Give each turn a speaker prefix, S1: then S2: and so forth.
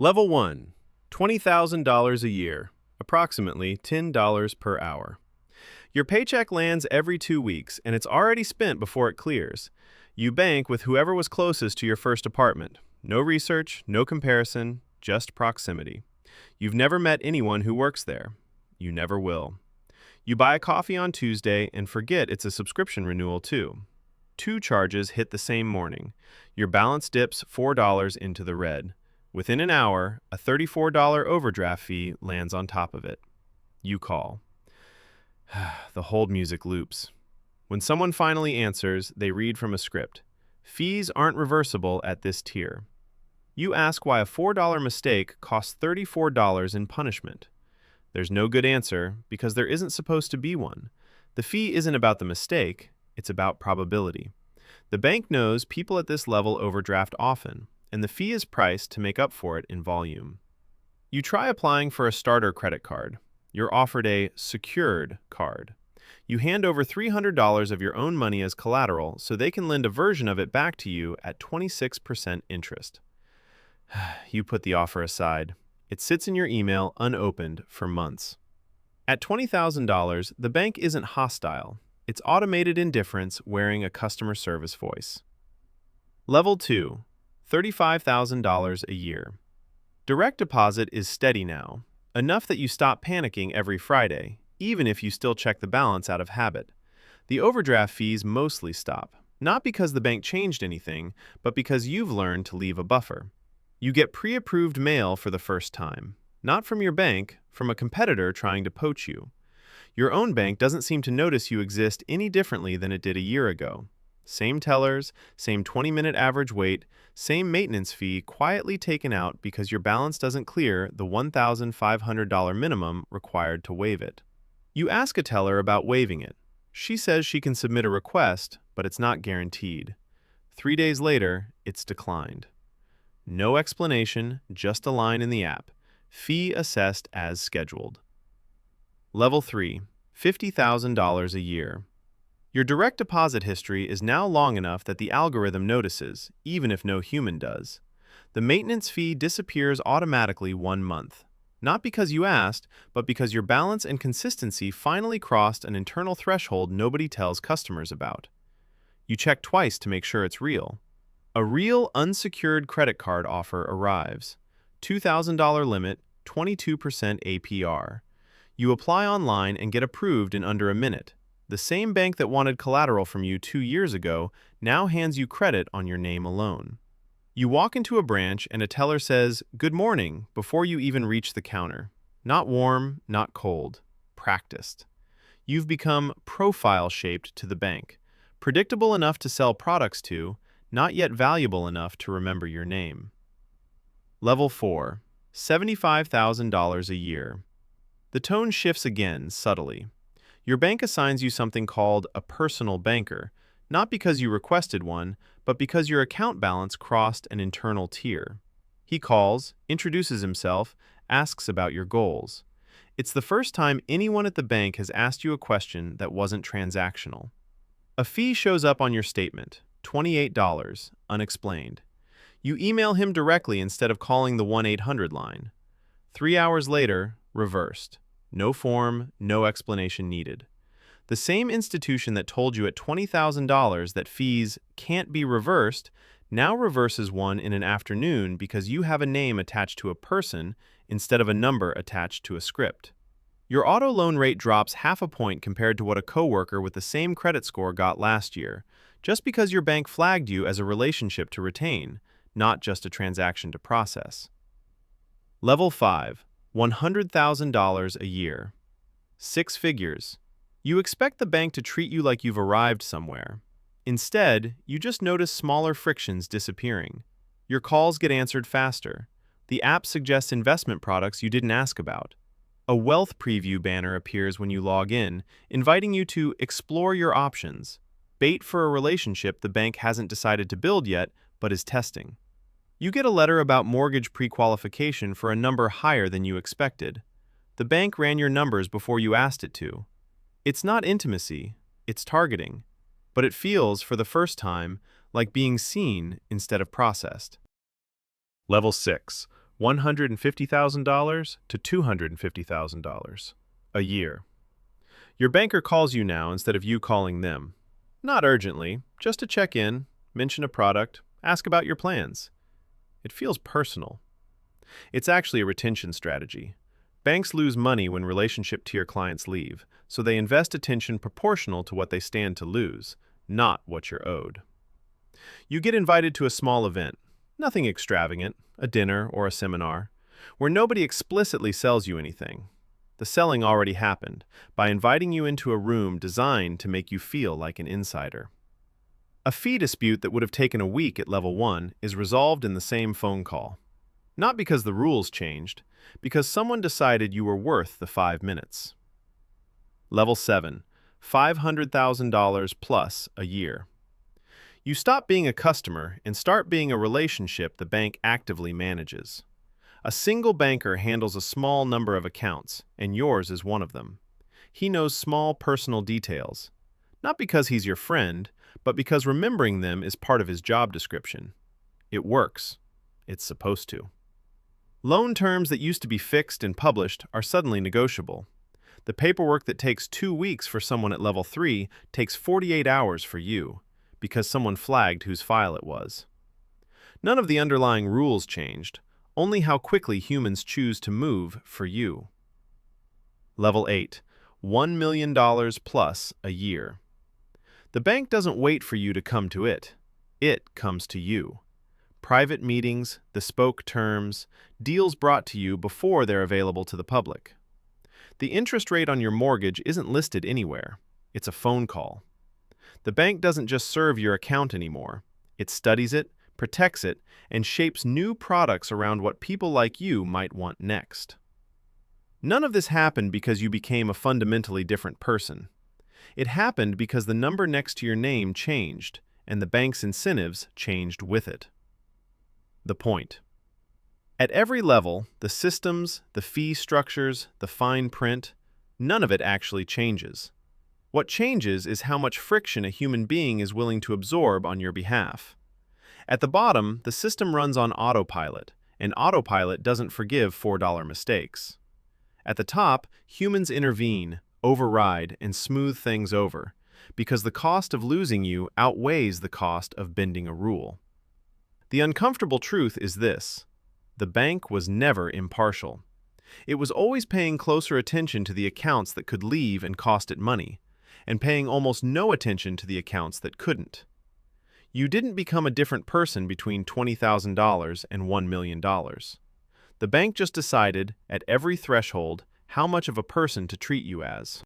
S1: Level 1, $20,000 a year, approximately $10 per hour. Your paycheck lands every 2 weeks, and it's already spent before it clears. You bank with whoever was closest to your first apartment. No research, no comparison, just proximity. You've never met anyone who works there. You never will. You buy a coffee on Tuesday and forget it's a subscription renewal too. Two charges hit the same morning. Your balance dips $4 into the red. Within an hour, a $34 overdraft fee lands on top of it. You call. The hold music loops. When someone finally answers, they read from a script. Fees aren't reversible at this tier. You ask why a $4 mistake costs $34 in punishment. There's no good answer because there isn't supposed to be one. The fee isn't about the mistake, it's about probability. The bank knows people at this level overdraft often, and the fee is priced to make up for it in volume. You try applying for a starter credit card. You're offered a secured card. You hand over $300 of your own money as collateral so they can lend a version of it back to you at 26% interest. You put the offer aside. It sits in your email unopened for months. At $20,000, the bank isn't hostile. It's automated indifference wearing a customer service voice. Level 2, $35,000 a year. Direct deposit is steady now, enough that you stop panicking every Friday, even if you still check the balance out of habit. The overdraft fees mostly stop, not because the bank changed anything, but because you've learned to leave a buffer. You get pre-approved mail for the first time, not from your bank, from a competitor trying to poach you. Your own bank doesn't seem to notice you exist any differently than it did a year ago. Same tellers, same 20-minute average wait, same maintenance fee quietly taken out because your balance doesn't clear the $1,500 minimum required to waive it. You ask a teller about waiving it. She says she can submit a request, but it's not guaranteed. 3 days later, it's declined. No explanation, just a line in the app. Fee assessed as scheduled. Level 3, $50,000 a year. Your direct deposit history is now long enough that the algorithm notices, even if no human does. The maintenance fee disappears automatically 1 month. Not because you asked, but because your balance and consistency finally crossed an internal threshold nobody tells customers about. You check twice to make sure it's real. A real unsecured credit card offer arrives. $2,000 limit, 22% APR. You apply online and get approved in under a minute. The same bank that wanted collateral from you 2 years ago now hands you credit on your name alone. You walk into a branch and a teller says, "Good morning," before you even reach the counter. Not warm, not cold. Practiced. You've become profile-shaped to the bank. Predictable enough to sell products to, not yet valuable enough to remember your name. Level 4, $75,000 a year. The tone shifts again, subtly. Your bank assigns you something called a personal banker, not because you requested one, but because your account balance crossed an internal tier. He calls, introduces himself, asks about your goals. It's the first time anyone at the bank has asked you a question that wasn't transactional. A fee shows up on your statement. $28, unexplained. You email him directly instead of calling the 1-800 line. 3 hours later, reversed. No form, no explanation needed. The same institution that told you at $20,000 that fees can't be reversed now reverses one in an afternoon because you have a name attached to a person instead of a number attached to a script. Your auto loan rate drops half a point compared to what a coworker with the same credit score got last year, just because your bank flagged you as a relationship to retain, not just a transaction to process. Level 5, $100,000 a year. 6 figures. You expect the bank to treat you like you've arrived somewhere. Instead, you just notice smaller frictions disappearing. Your calls get answered faster. The app suggests investment products you didn't ask about. A wealth preview banner appears when you log in, inviting you to explore your options. Bait for a relationship the bank hasn't decided to build yet, but is testing. You get a letter about mortgage pre-qualification for a number higher than you expected. The bank ran your numbers before you asked it to. It's not intimacy, it's targeting. But it feels, for the first time, like being seen instead of processed. Level 6, $150,000 to $250,000 a year. Your banker calls you now instead of you calling them. Not urgently, just to check in, mention a product, ask about your plans. It feels personal. It's actually a retention strategy. Banks lose money when relationship to your clients leave, so they invest attention proportional to what they stand to lose, not what you're owed. You get invited to a small event, nothing extravagant, a dinner or a seminar, where nobody explicitly sells you anything. The selling already happened by inviting you into a room designed to make you feel like an insider. A fee dispute that would have taken a week at level 1 is resolved in the same phone call. Not because the rules changed, because someone decided you were worth the 5 minutes. Level 7, $500,000 plus a year. You stop being a customer and start being a relationship the bank actively manages. A single banker handles a small number of accounts, and yours is one of them. He knows small personal details, not because he's your friend, but because remembering them is part of his job description. It works. It's supposed to. Loan terms that used to be fixed and published are suddenly negotiable. The paperwork that takes 2 weeks for someone at level 3 takes 48 hours for you, because someone flagged whose file it was. None of the underlying rules changed, only how quickly humans choose to move for you. Level 8, $1 million plus a year. The bank doesn't wait for you to come to it. It comes to you. Private meetings, bespoke terms, deals brought to you before they're available to the public. The interest rate on your mortgage isn't listed anywhere. It's a phone call. The bank doesn't just serve your account anymore. It studies it, protects it, and shapes new products around what people like you might want next. None of this happened because you became a fundamentally different person. It happened because the number next to your name changed, and the bank's incentives changed with it. The point. At every level, the systems, the fee structures, the fine print, none of it actually changes. What changes is how much friction a human being is willing to absorb on your behalf. At the bottom, the system runs on autopilot, and autopilot doesn't forgive $4 mistakes. At the top, humans intervene, override, and smooth things over, because the cost of losing you outweighs the cost of bending a rule. The uncomfortable truth is this: the bank was never impartial. It was always paying closer attention to the accounts that could leave and cost it money, and paying almost no attention to the accounts that couldn't. You didn't become a different person between $20,000 and $1 million. The bank just decided, at every threshold, how much of a person to treat you as.